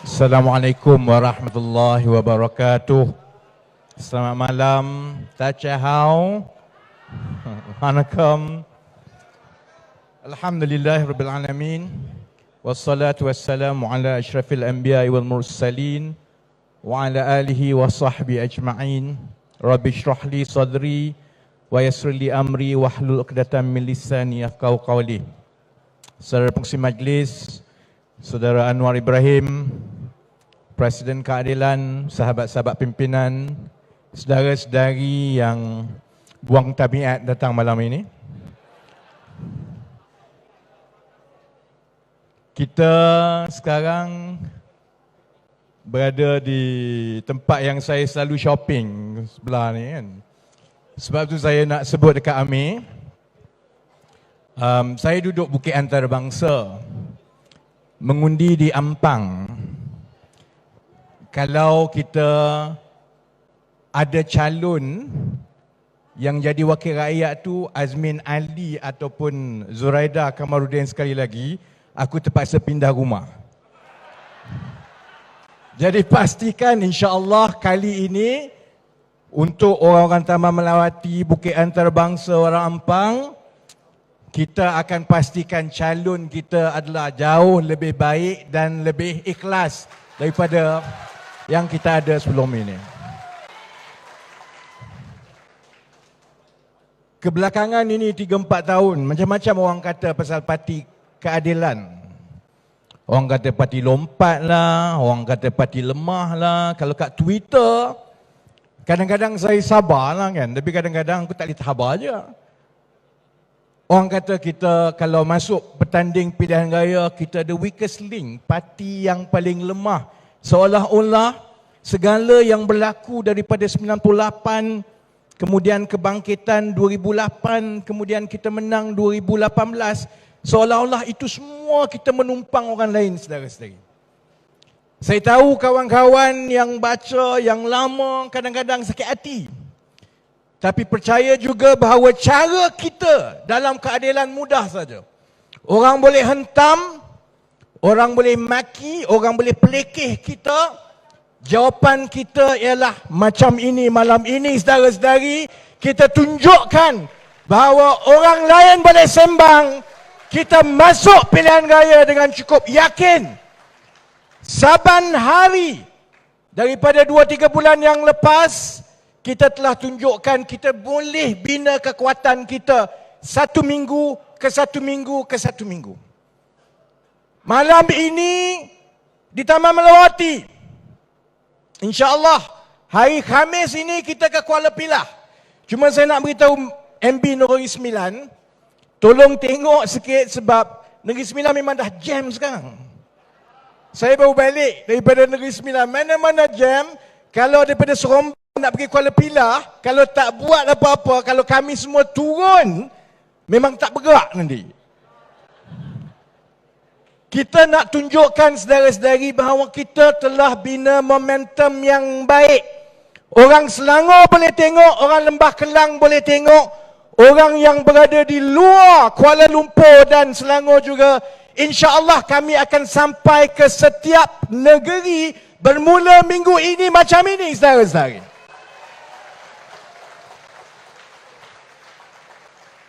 Assalamualaikum warahmatullahi wabarakatuh. Selamat malam, Tachahau. Waalaikumsalam. Alhamdulillahirabbil alamin. Wassalatu wassalamu ala asyrafil anbiya'i wal mursalin wa ala alihi wa sahbihi ajma'in. Rabbi shrah li sadri wa yassir li amri wahlul 'uqdatam min lisani yafqahu qawli. Saudara pengerusi majlis, Saudara Anwar Ibrahim, Presiden Keadilan, sahabat-sahabat pimpinan, saudara-saudari yang buang tabiat datang malam ini. Kita sekarang berada di tempat yang saya selalu shopping sebelah ni kan. Sebab tu saya nak sebut dekat Amir. Saya duduk Bukit Antarabangsa, mengundi di Ampang. Kalau kita ada calon yang jadi wakil rakyat tu Azmin Ali ataupun Zuraida Kamarudin sekali lagi, aku terpaksa pindah rumah. Jadi pastikan insya-Allah kali ini untuk orang-orang Taman Melawati, Bukit Antarabangsa, orang Ampang, kita akan pastikan calon kita adalah jauh lebih baik dan lebih ikhlas daripada yang kita ada sebelum ini. Kebelakangan ini 3-4 tahun, macam-macam orang kata pasal parti keadilan. Orang kata parti lompat lah, orang kata parti lemah lah. Kalau kat Twitter, kadang-kadang saya sabar lah kan, tapi kadang-kadang aku tak boleh sabar je. Orang kata kita kalau masuk bertanding pilihan raya, kita ada weakest link, parti yang paling lemah. Seolah-olah segala yang berlaku daripada 98, kemudian kebangkitan 2008, kemudian kita menang 2018, seolah-olah itu semua kita menumpang orang lain, saudara-saudari. Saya tahu kawan-kawan yang baca, yang lama, kadang-kadang sakit hati. Tapi percaya juga bahawa cara kita dalam keadilan mudah saja. Orang boleh hentam, orang boleh maki, orang boleh pelekeh kita. Jawapan kita ialah macam ini malam ini, saudara-saudari. Kita tunjukkan bahawa orang lain boleh sembang. Kita masuk pilihan raya dengan cukup yakin. Saban hari daripada 2-3 bulan yang lepas, kita telah tunjukkan kita boleh bina kekuatan kita satu minggu ke satu minggu ke satu minggu. Malam ini di Taman Melawati, insya-Allah hari Khamis ini kita ke Kuala Pilah. Cuma saya nak beritahu MB Negeri Sembilan, tolong tengok sikit sebab Negeri Sembilan memang dah jam sekarang. Saya baru balik daripada Negeri Sembilan, mana-mana jam. Kalau daripada Seremban nak pergi Kuala Pilah, kalau tak buat apa-apa, kalau kami semua turun, memang tak bergerak nanti. Kita nak tunjukkan saudara-saudari bahawa kita telah bina momentum yang baik. Orang Selangor boleh tengok, orang Lembah Kelang boleh tengok, orang yang berada di luar Kuala Lumpur dan Selangor juga, insya-Allah kami akan sampai ke setiap negeri bermula minggu ini macam ini, saudara-saudari.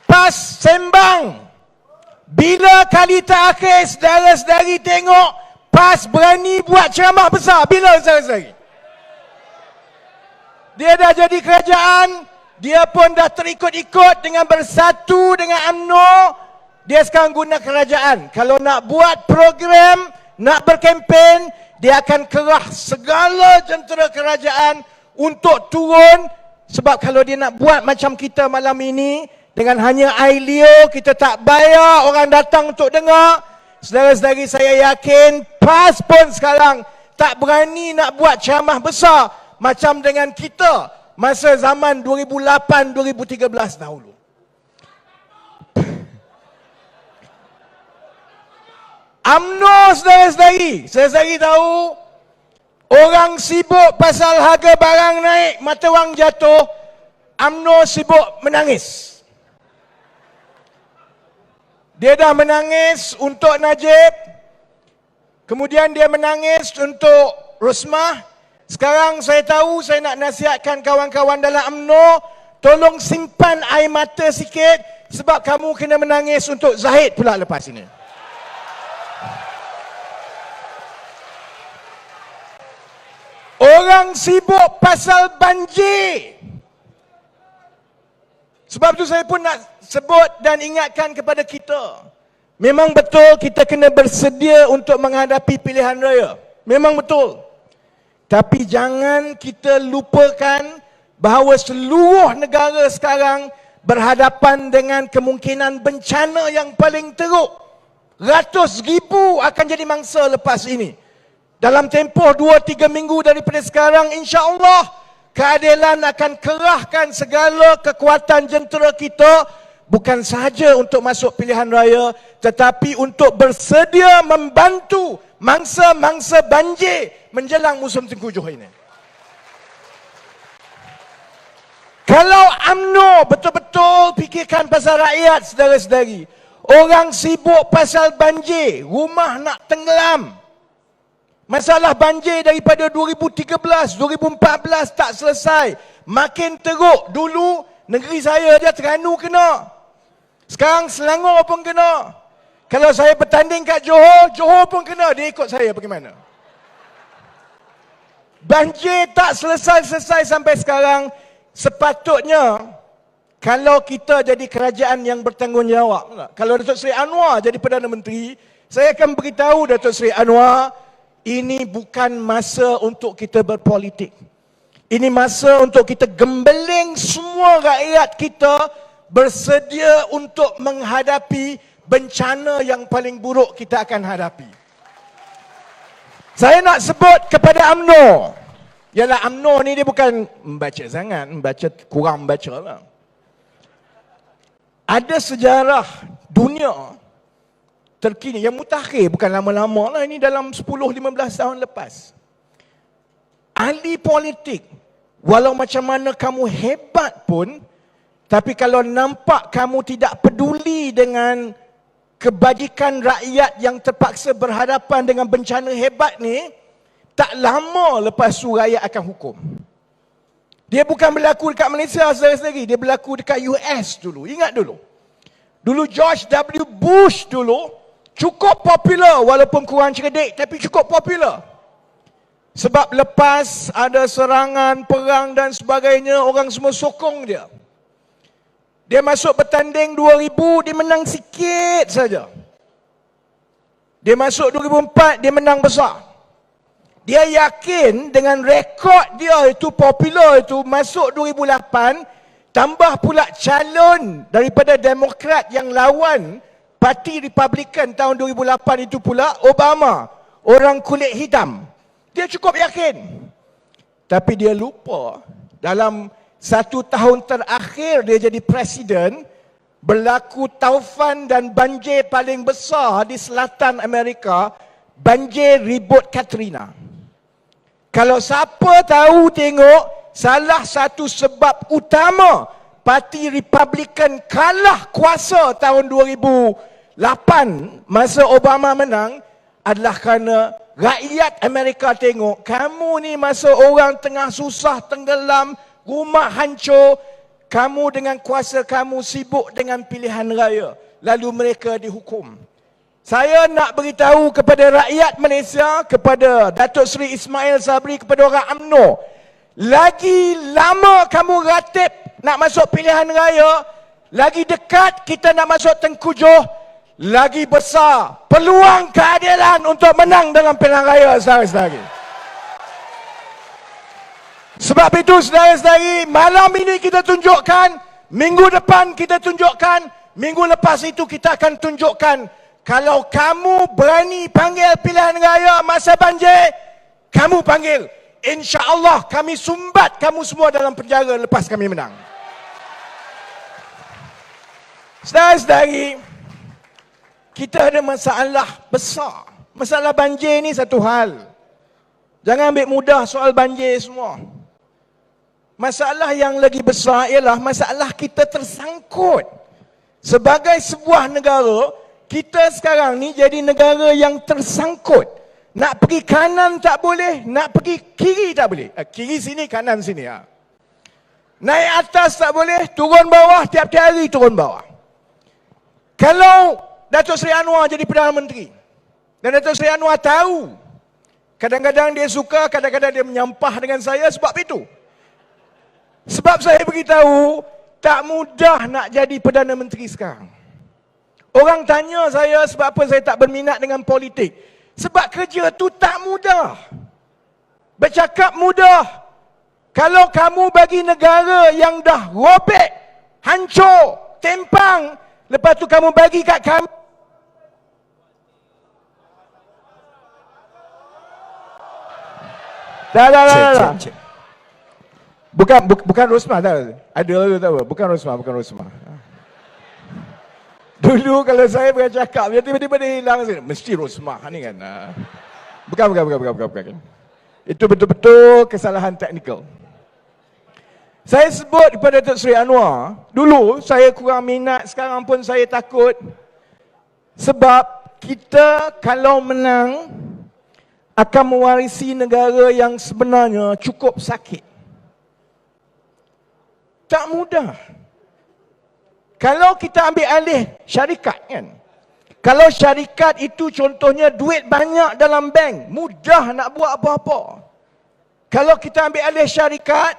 Pas sembang. Bila kali terakhir saudara-saudari tengok PAS berani buat ceramah besar? Bila, saudara-saudari? Dia dah jadi kerajaan, dia pun dah terikut-ikut dengan bersatu dengan UMNO. Dia sekarang guna kerajaan. Kalau nak buat program, nak berkempen, dia akan kerah segala jentera kerajaan untuk turun. Sebab kalau dia nak buat macam kita malam ini, dengan hanya air liur, kita tak bayar orang datang untuk dengar. Saudara-saudari, saya yakin PAS pun sekarang tak berani nak buat ceramah besar macam dengan kita masa zaman 2008-2013 dahulu. UMNO, saudara-saudari, saudara-saudari tahu, orang sibuk pasal harga barang naik, mata wang jatuh, UMNO sibuk menangis. Dia dah menangis untuk Najib. Kemudian dia menangis untuk Rosmah. Sekarang saya tahu, saya nak nasihatkan kawan-kawan dalam UMNO, tolong simpan air mata sikit sebab kamu kena menangis untuk Zahid pula lepas ini. Orang sibuk pasal banjir. Sebab tu saya pun nak sebut dan ingatkan kepada kita. Memang betul kita kena bersedia untuk menghadapi pilihan raya. Memang betul. Tapi jangan kita lupakan bahawa seluruh negara sekarang berhadapan dengan kemungkinan bencana yang paling teruk. Ratus ribu akan jadi mangsa lepas ini. Dalam tempoh 2-3 minggu daripada sekarang, insya-Allah keadilan akan kerahkan segala kekuatan jentera kita, bukan sahaja untuk masuk pilihan raya, tetapi untuk bersedia membantu mangsa-mangsa banjir menjelang musim tengkujuh ini. Kalau UMNO betul-betul fikirkan pasal rakyat, saudara-saudari, orang sibuk pasal banjir, rumah nak tenggelam. Masalah banjir daripada 2013, 2014 tak selesai. Makin teruk. Dulu negeri saya dia Terengganu kena. Sekarang Selangor pun kena. Kalau saya bertanding kat Johor, Johor pun kena. Dia ikut saya bagaimana? Banjir tak selesai-selesai sampai sekarang. Sepatutnya kalau kita jadi kerajaan yang bertanggungjawab. Kalau Datuk Seri Anwar jadi Perdana Menteri, saya akan beritahu Datuk Seri Anwar, ini bukan masa untuk kita berpolitik. Ini masa untuk kita gembeling semua rakyat kita bersedia untuk menghadapi bencana yang paling buruk kita akan hadapi. Saya nak sebut kepada UMNO. Yalah, UMNO ni dia bukan membaca sangat, kurang membaca lah. Ada sejarah dunia terkini, yang mutakhir, bukan lama-lama lah, ini dalam 10-15 tahun lepas. Ahli politik, walau macam mana kamu hebat pun, tapi kalau nampak kamu tidak peduli dengan kebajikan rakyat yang terpaksa berhadapan dengan bencana hebat ni, tak lama lepas tu rakyat akan hukum. Dia bukan berlaku dekat Malaysia saudara-saudari, dia berlaku dekat US dulu. Ingat dulu. Dulu George W. Bush dulu, cukup popular walaupun kurang cerdik, tapi cukup popular. Sebab lepas ada serangan, perang dan sebagainya, orang semua sokong dia. Dia masuk bertanding 2000, dia menang sikit saja. Dia masuk 2004, dia menang besar. Dia yakin dengan rekod dia itu popular itu, masuk 2008, tambah pula calon daripada Demokrat yang lawan Parti Republikan tahun 2008 itu pula Obama, orang kulit hitam. Dia cukup yakin. Tapi dia lupa dalam 1 tahun terakhir dia jadi presiden, berlaku taufan dan banjir paling besar di selatan Amerika, banjir ribut Katrina. Kalau siapa tahu tengok, salah satu sebab utama Parti Republikan kalah kuasa tahun 2008 masa Obama menang adalah kerana rakyat Amerika tengok, kamu ni masa orang tengah susah, tenggelam, rumah hancur, kamu dengan kuasa kamu sibuk dengan pilihan raya. Lalu mereka dihukum. Saya nak beritahu kepada rakyat Malaysia, kepada Datuk Seri Ismail Sabri, kepada orang UMNO, lagi lama kamu ratib nak masuk pilihan raya, lagi dekat kita nak masuk tengkujuh, lagi besar peluang keadilan untuk menang dalam pilihan raya, saudara-saudari. Sebab itu saudara-saudari, malam ini kita tunjukkan, minggu depan kita tunjukkan, minggu lepas itu kita akan tunjukkan, kalau kamu berani panggil pilihan raya masa banjir, kamu panggil. InsyaAllah kami sumbat kamu semua dalam penjara lepas kami menang. Saudara-saudari, kita ada masalah besar. Masalah banjir ni satu hal. Jangan ambil mudah soal banjir semua. Masalah yang lagi besar ialah masalah kita tersangkut. Sebagai sebuah negara, kita sekarang ni jadi negara yang tersangkut. Nak pergi kanan tak boleh, nak pergi kiri tak boleh. Kiri sini, kanan sini. Naik atas tak boleh, turun bawah, tiap-tiap hari turun bawah. Kalau Datuk Seri Anwar jadi Perdana Menteri, dan Datuk Seri Anwar tahu, kadang-kadang dia suka, kadang-kadang dia menyampah dengan saya sebab itu. Sebab saya beritahu, tak mudah nak jadi Perdana Menteri sekarang. Orang tanya saya sebab apa saya tak berminat dengan politik. Sebab kerja tu tak mudah. Bercakap mudah. Kalau kamu bagi negara yang dah robek, hancur, tempang, lepas tu kamu bagi kat kami. Dah. Bukan Rosmah tak? Ada lalu tak apa? Bukan Rosmah. Dulu kalau saya bercakap, tiba-tiba dia hilang. Mesti Rosmah ni kan. Bukan. Itu betul-betul kesalahan teknikal. Saya sebut kepada Datuk Seri Anwar, dulu saya kurang minat, sekarang pun saya takut. Sebab kita kalau menang, akan mewarisi negara yang sebenarnya cukup sakit. Tak mudah. Kalau kita ambil alih syarikat kan, kalau syarikat itu contohnya duit banyak dalam bank, mudah nak buat apa-apa. Kalau kita ambil alih syarikat,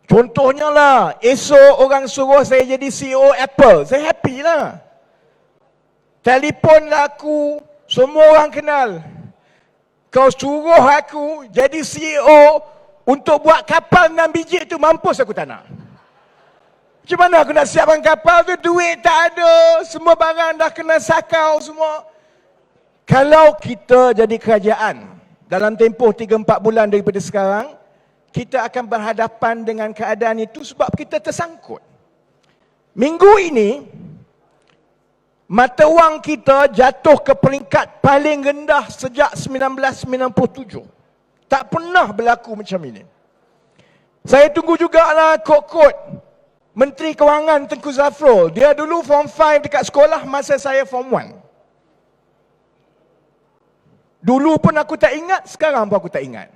contohnya lah, esok orang suruh saya jadi CEO Apple, saya happy lah. Telefon laku, semua orang kenal. Kau suruh aku jadi CEO untuk buat kapal 6 biji tu, mampus aku tak nak. Macam mana aku nak siapkan kapal tu, duit tak ada, semua barang dah kena sakau semua. Kalau kita jadi kerajaan, dalam tempoh 3-4 bulan daripada sekarang, kita akan berhadapan dengan keadaan itu sebab kita tersangkut. Minggu ini, mata wang kita jatuh ke peringkat paling rendah sejak 1997. Tak pernah berlaku macam ini. Saya tunggu jugalah kod-kod Menteri Kewangan Tengku Zafrul. Dia dulu Form 5 dekat sekolah masa saya Form 1. Dulu pun aku tak ingat, sekarang pun aku tak ingat.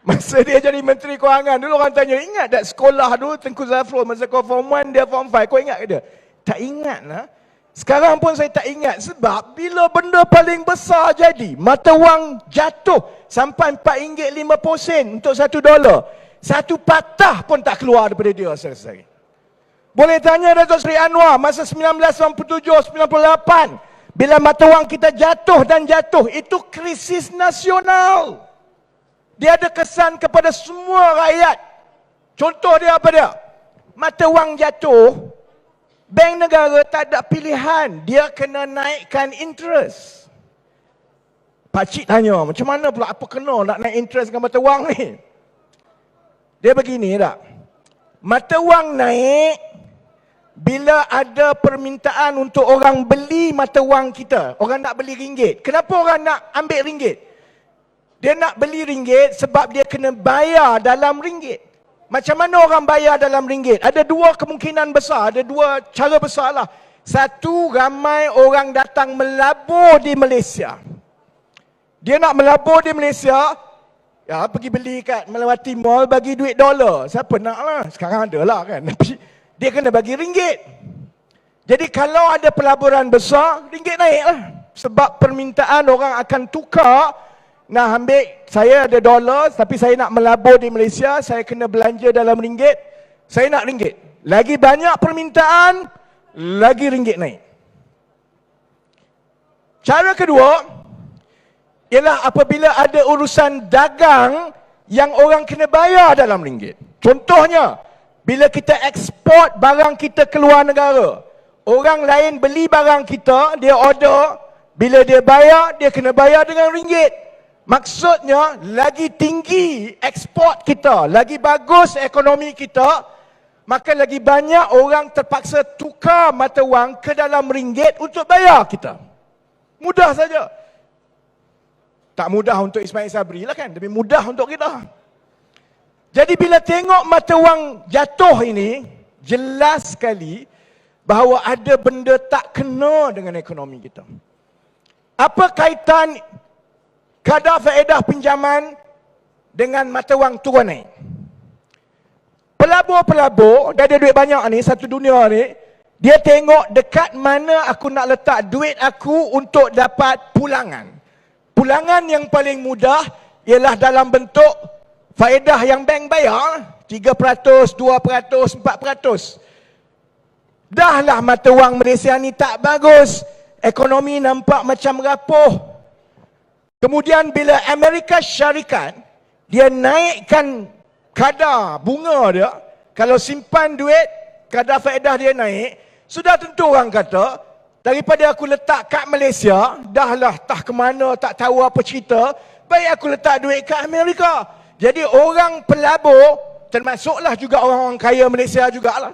Masa dia jadi Menteri Kewangan, dulu orang tanya, ingat tak sekolah dulu Tengku Zafrul, masa kau Form 1, dia Form 5, kau ingat ke dia? Tak ingat lah. Sekarang pun saya tak ingat sebab bila benda paling besar jadi, mata wang jatuh sampai RM4.5 untuk $1. Satu patah pun tak keluar daripada dia sehari-hari. Boleh tanya Datuk Seri Anwar masa 1997-98 bila mata wang kita jatuh dan jatuh, itu krisis nasional. Dia ada kesan kepada semua rakyat. Contoh dia apa dia? Mata wang jatuh, bank negara tak ada pilihan, dia kena naikkan interest. Pakcik tanya, macam mana pula apa kena nak naik interest dengan mata wang ni? Dia begini tak? Mata wang naik bila ada permintaan untuk orang beli mata wang kita. Orang nak beli ringgit. Kenapa orang nak ambil ringgit? Dia nak beli ringgit sebab dia kena bayar dalam ringgit. Macam mana orang bayar dalam ringgit? Ada dua kemungkinan besar, ada dua cara besar lah. Satu, ramai orang datang melabur di Malaysia. Dia nak melabur di Malaysia, ya, pergi beli kat melewati mall, bagi duit dolar. Siapa nak lah? Sekarang ada lah kan. Tapi dia kena bagi ringgit. Jadi kalau ada pelaburan besar, ringgit naik lah. Sebab permintaan orang akan tukar. Nah, ambil, saya ada dolar, tapi saya nak melabur di Malaysia, saya kena belanja dalam ringgit. Saya nak ringgit. Lagi banyak permintaan, lagi ringgit naik. Cara kedua ialah apabila ada urusan dagang yang orang kena bayar dalam ringgit. Contohnya, bila kita ekspor barang kita keluar negara, orang lain beli barang kita, dia order, bila dia bayar, dia kena bayar dengan ringgit. Maksudnya, lagi tinggi ekspor kita, lagi bagus ekonomi kita, maka lagi banyak orang terpaksa tukar mata wang ke dalam ringgit untuk bayar kita. Mudah saja. Tak mudah untuk Ismail Sabri lah kan, tapi mudah untuk kita. Jadi bila tengok mata wang jatuh ini, jelas sekali bahawa ada benda tak kena dengan ekonomi kita. Apa kaitan kadar faedah pinjaman dengan mata wang turun naik. Pelabur-pelabur, dia ada duit banyak ni, satu dunia ni, dia tengok dekat mana aku nak letak duit aku untuk dapat pulangan. Pulangan yang paling mudah ialah dalam bentuk faedah yang bank bayar, 3%, 2%, 4%. Dahlah mata wang Malaysia ni tak bagus. Ekonomi nampak macam rapuh. Kemudian bila Amerika Syarikat, dia naikkan kadar bunga dia, kalau simpan duit, kadar faedah dia naik, sudah tentu orang kata, daripada aku letak kat Malaysia, dahlah tak ke mana, tak tahu apa cerita, baik aku letak duit kat Amerika. Jadi orang pelabur, termasuklah juga orang-orang kaya Malaysia jugalah,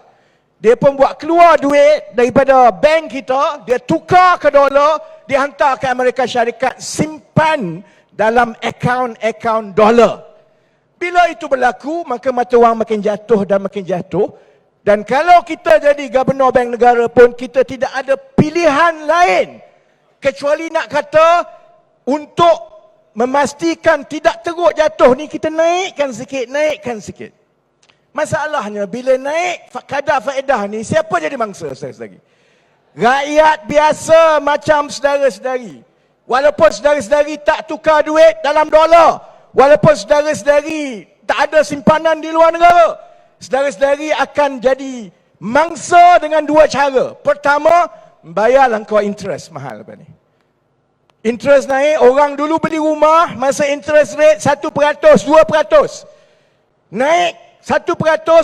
dia pun buat keluar duit daripada bank kita, dia tukar ke dolar, dia hantar ke Amerika Syarikat, simpan dalam akaun-akaun dolar. Bila itu berlaku, maka mata wang makin jatuh dan makin jatuh. Dan kalau kita jadi Gubernur Bank Negara pun, kita tidak ada pilihan lain kecuali nak kata untuk memastikan tidak teruk jatuh ni, kita naikkan sikit. Masalahnya bila naik kadar faedah ni, siapa jadi mangsa saudara-saudari? Rakyat biasa macam saudara-saudari. Walaupun saudara-saudari tak tukar duit dalam dolar, walaupun saudara-saudari tak ada simpanan di luar negara, saudara-saudari akan jadi mangsa dengan dua cara. Pertama, bayar langkah interest mahal lepas ni. Interest naik, orang dulu beli rumah, masa interest rate 1%, 2%. Naik 1%,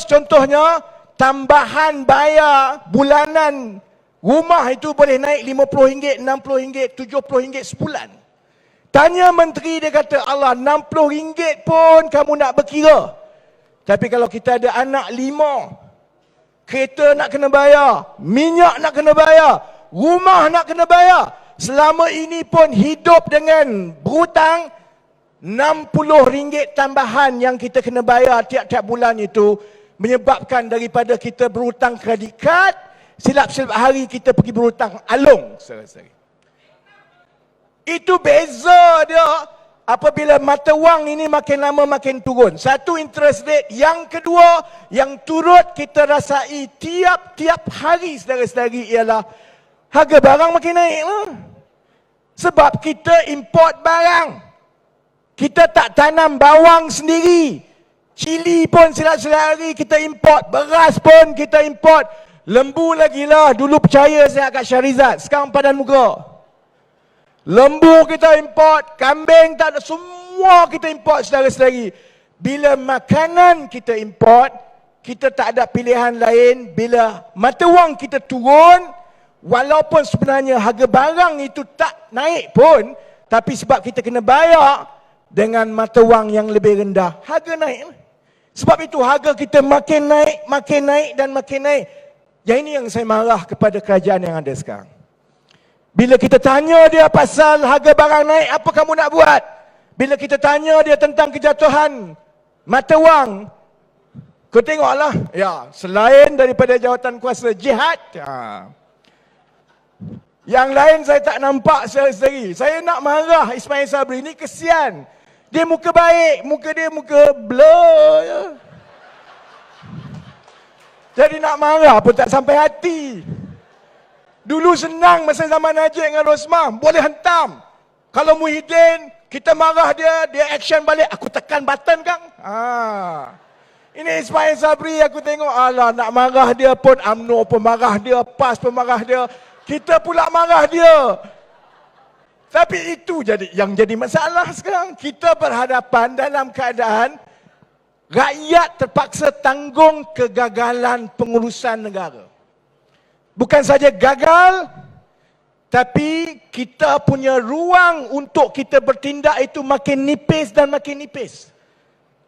contohnya, tambahan bayar bulanan rumah itu boleh naik RM50, RM60, RM70 sebulan. Tanya menteri, dia kata, Allah, RM60 pun kamu nak berkira. Tapi kalau kita ada anak 5, kereta nak kena bayar, minyak nak kena bayar, rumah nak kena bayar, selama ini pun hidup dengan berhutang, RM60 tambahan yang kita kena bayar tiap-tiap bulan itu menyebabkan daripada kita berhutang kredit kad, silap-silap hari kita pergi berhutang alung. Itu beza dia apabila mata wang ini makin lama makin turun. Satu, interest rate. Yang kedua, yang turut kita rasai tiap-tiap hari saudara-saudari ialah harga barang makin naik. Sebab kita import barang. Kita tak tanam bawang sendiri. Cili pun silap-silap hari kita import. Beras pun kita import. Lembu lagi lah. Dulu percaya saya kat Syarizat. Sekarang padan muka. Lembu kita import. Kambing tak ada. Semua kita import saudara-saudari. Bila makanan kita import, kita tak ada pilihan lain. Bila mata wang kita turun, walaupun sebenarnya harga barang itu tak naik pun, tapi sebab kita kena bayar dengan mata wang yang lebih rendah, harga naik. Sebab itu harga kita makin naik dan makin naik. Yang ini yang saya marah kepada kerajaan yang ada sekarang. Bila kita tanya dia pasal harga barang naik, apa kamu nak buat? Bila kita tanya dia tentang kejatuhan mata wang, kau tengoklah, ya, selain daripada jawatan kuasa jihad, ya, yang lain saya tak nampak sendiri. Saya nak marah Ismail Sabri ni, kesian. Dia muka baik, muka dia muka blur je. Jadi nak marah pun tak sampai hati. Dulu senang masa zaman Najib dengan Rosmah, boleh hentam. Kalau Muhyiddin, kita marah dia, dia action balik, aku tekan button kang. Ini Ismail Sabri, aku tengok, alah nak marah dia pun, UMNO pun marah dia, PAS pun marah dia, kita pula marah dia. Tapi itu yang jadi masalah sekarang. Kita berhadapan dalam keadaan rakyat terpaksa tanggung kegagalan pengurusan negara. Bukan saja gagal, tapi kita punya ruang untuk kita bertindak itu makin nipis dan makin nipis.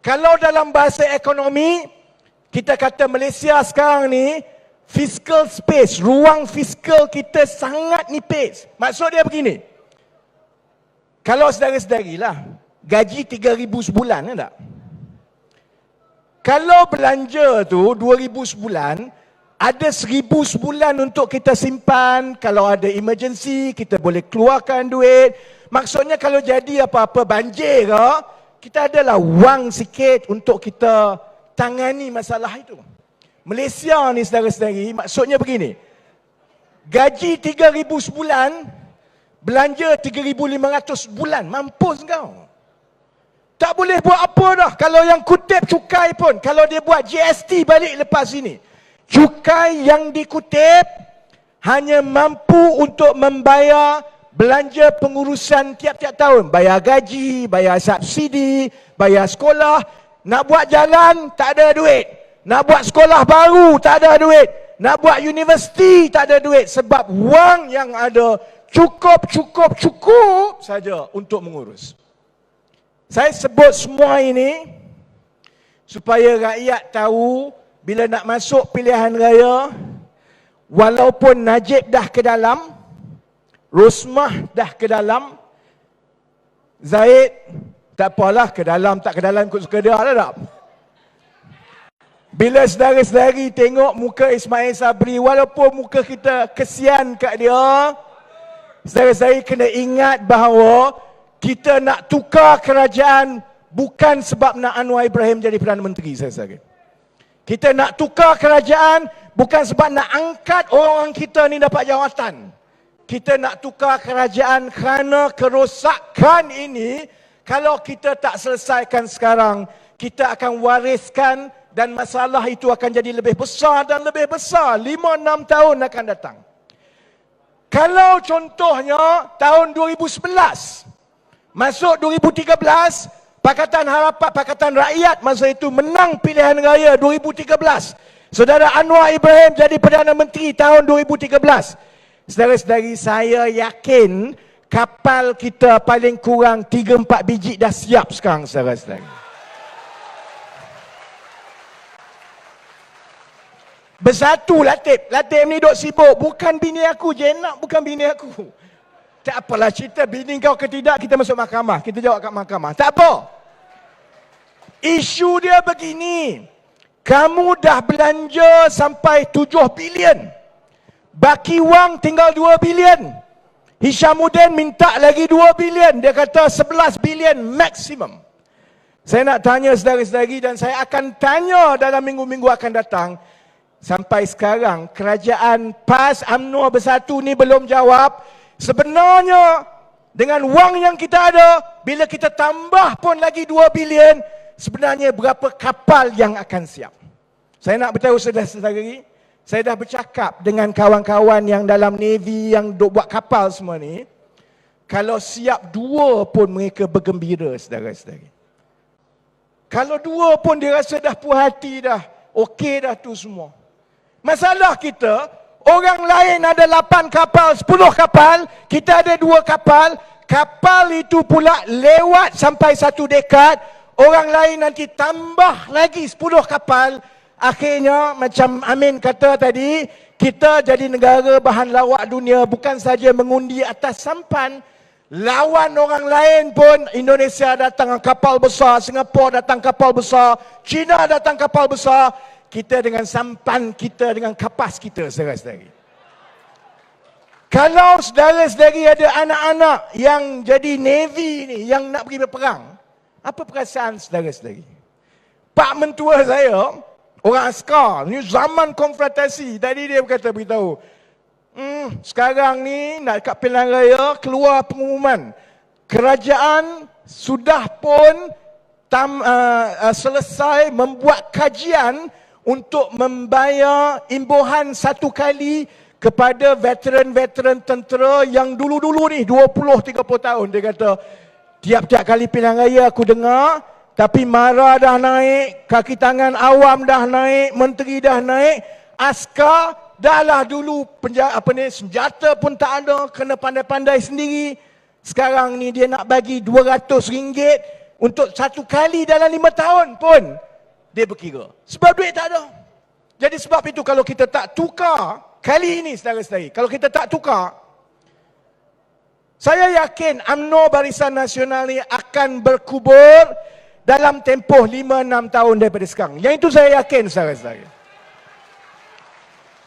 Kalau dalam bahasa ekonomi, kita kata Malaysia sekarang ni, fiscal space, ruang fiskal kita sangat nipis. Maksud dia begini, kalau saudara-saudari lah, gaji 3,000 sebulan, tak? Kalau belanja tu 2,000 sebulan, Ada 1,000 sebulan untuk kita simpan. Kalau ada emergency, kita boleh keluarkan duit. Maksudnya kalau jadi apa-apa banjir ke, kita adalah wang sikit untuk kita tangani masalah itu. Malaysia ni saudara-saudari, maksudnya begini. Gaji 3,000 sebulan, belanja 3,500 sebulan. Mampus kau. Tak boleh buat apa dah. Kalau yang kutip cukai pun, kalau dia buat GST balik lepas ini, cukai yang dikutip hanya mampu untuk membayar belanja pengurusan tiap-tiap tahun. Bayar gaji, bayar subsidi, bayar sekolah. Nak buat jalan, tak ada duit. Nak buat sekolah baru, tak ada duit. Nak buat universiti, tak ada duit. Sebab wang yang ada cukup saja untuk mengurus. Saya sebut semua ini supaya rakyat tahu bila nak masuk pilihan raya, walaupun Najib dah ke dalam, Rosmah dah ke dalam, Zaid tak apalah, ke dalam tak ke dalam ikut suka dia lah tak. Bila saudara-saudari tengok muka Ismail Sabri, walaupun muka kita kesian kat dia, saudara-saudari kena ingat bahawa kita nak tukar kerajaan bukan sebab nak Anwar Ibrahim jadi Perdana Menteri, saudara-saudari. Kita nak tukar kerajaan bukan sebab nak angkat orang kita ni dapat jawatan. Kita nak tukar kerajaan kerana kerosakan ini, kalau kita tak selesaikan sekarang, kita akan wariskan dan masalah itu akan jadi lebih besar dan lebih besar 5-6 tahun akan datang. Kalau contohnya tahun 2011, masuk 2013, Pakatan Harapan, Pakatan Rakyat masa itu menang pilihan raya 2013. Saudara Anwar Ibrahim jadi Perdana Menteri tahun 2013. Saudara-saudari, saya yakin kapal kita paling kurang 3-4 biji dah siap sekarang, saudara-saudari. Bersatu Latif. Latif ni duk sibuk. Bukan bini aku, Jenak bukan bini aku. Tak apalah cerita bini kau ke tidak, kita masuk mahkamah. Kita jawab kat mahkamah. Tak apa. Isu dia begini. Kamu dah belanja sampai 7 bilion. Baki wang tinggal 2 bilion. Hishamuddin minta lagi 2 bilion. Dia kata 11 bilion maksimum. Saya nak tanya saudara-saudari dan saya akan tanya dalam minggu-minggu akan datang. Sampai sekarang kerajaan PAS UMNO Bersatu ni belum jawab. Sebenarnya dengan wang yang kita ada, bila kita tambah pun lagi 2 bilion, sebenarnya berapa kapal yang akan siap? Saya nak beritahu saudara-saudari, saya dah bercakap dengan kawan-kawan yang dalam Navy yang duk buat kapal semua ni. Kalau siap 2 pun mereka bergembira, saudara-saudari. Kalau 2 pun dia rasa dah puas hati dah, okey dah tu semua. Masalah kita, orang lain ada 8 kapal, 10 kapal, kita ada 2 kapal. Kapal itu pula lewat sampai 1 dekad. Orang lain nanti tambah lagi 10 kapal. Akhirnya macam Amin kata tadi, kita jadi negara bahan lawak dunia. Bukan saja mengundi atas sampan, lawan orang lain pun. Indonesia datang kapal besar, Singapura datang kapal besar, China datang kapal besar. Kita dengan sampan kita, dengan kapas kita, saudara-saudari. Kalau saudara-saudari ada anak-anak yang jadi Navy ni, yang nak pergi berperang, apa perasaan saudara-saudari? Pak mentua saya, orang askar, ni zaman konfrontasi. Tadi dia beritahu, sekarang ni nak dekat pilihan raya, keluar pengumuman. Kerajaan sudah pun selesai membuat kajian untuk membayar imbuhan 1 kali kepada veteran-veteran tentera yang dulu-dulu ni 20-30 tahun. Dia kata, tiap-tiap kali pilihan raya aku dengar, tapi MARA dah naik, kaki tangan awam dah naik, menteri dah naik, askar dah lah dulu senjata pun tak ada, kena pandai-pandai sendiri. Sekarang ni dia nak bagi RM200 untuk 1 kali dalam 5 tahun pun dia berkira. Sebab duit tak ada. Jadi sebab itu kalau kita tak tukar, kali ini saudara-saudari, kalau kita tak tukar, saya yakin UMNO Barisan Nasional ni akan berkubur dalam tempoh 5-6 tahun daripada sekarang. Yang itu saya yakin, saudara-saudara.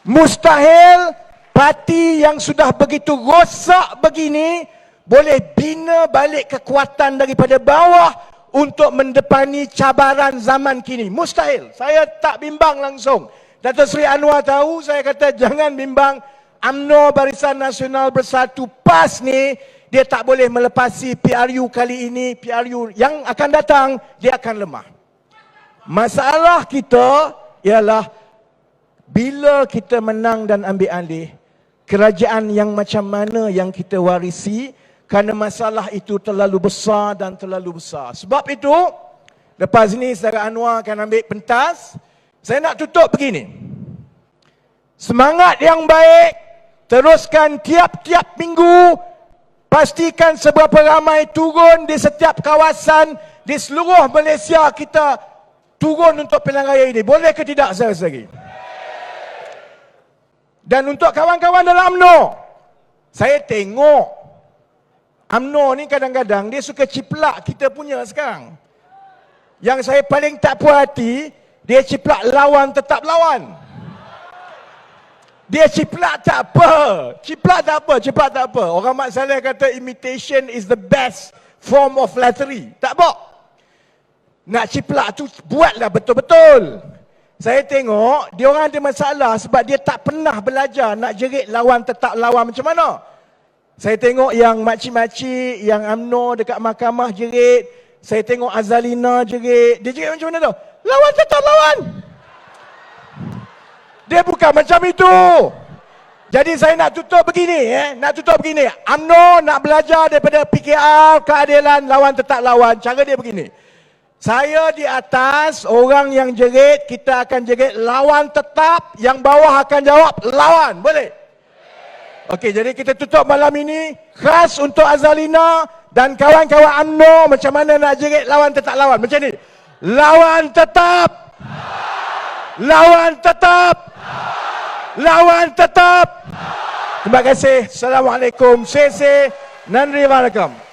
Mustahil parti yang sudah begitu rosak begini boleh bina balik kekuatan daripada bawah untuk mendepani cabaran zaman kini. Mustahil. Saya tak bimbang langsung. Datuk Seri Anwar tahu, saya kata jangan bimbang. UMNO Barisan Nasional Bersatu PAS ni, dia tak boleh melepasi PRU kali ini. PRU yang akan datang, dia akan lemah. Masalah kita ialah bila kita menang dan ambil alih, kerajaan yang macam mana yang kita warisi, kerana masalah itu terlalu besar dan terlalu besar. Sebab itu, lepas ini Saudara Anwar akan ambil pentas. Saya nak tutup begini. Semangat yang baik, teruskan tiap-tiap minggu. Pastikan seberapa ramai turun di setiap kawasan di seluruh Malaysia kita turun untuk pilihan raya ini. Boleh ke tidak, saudara-saudari? Dan untuk kawan-kawan dalam UMNO, saya tengok UMNO ni kadang-kadang dia suka ciplak kita punya sekarang. Yang saya paling tak puas hati, dia ciplak lawan tetap lawan. Dia ciplak tak apa. Ciplak tak apa, ciplak tak apa. Orang Mat Saleh kata imitation is the best form of flattery. Tak apa. Nak ciplak tu buatlah betul-betul. Saya tengok dia orang ada masalah sebab dia tak pernah belajar nak jerit lawan tetap lawan macam mana. Saya tengok yang makcik-makcik, yang UMNO dekat mahkamah jerit. Saya tengok Azalina jerit. Dia jerit macam mana tu? Lawan tetap lawan. Dia bukan macam itu. Jadi saya nak tutup begini. Nak tutup begini. UMNO nak belajar daripada PKR, keadilan, lawan tetap lawan. Cara dia begini. Saya di atas, orang yang jerit, kita akan jerit lawan tetap. Yang bawah akan jawab lawan. Boleh? Okey, jadi kita tutup malam ini khas untuk Azalina dan kawan-kawan UMNO macam mana nak jerit lawan tetap lawan. Macam ni. Lawan tetap. Lawan tetap. Lawan tetap. Terima kasih. Assalamualaikum. Nandri Waalaikum.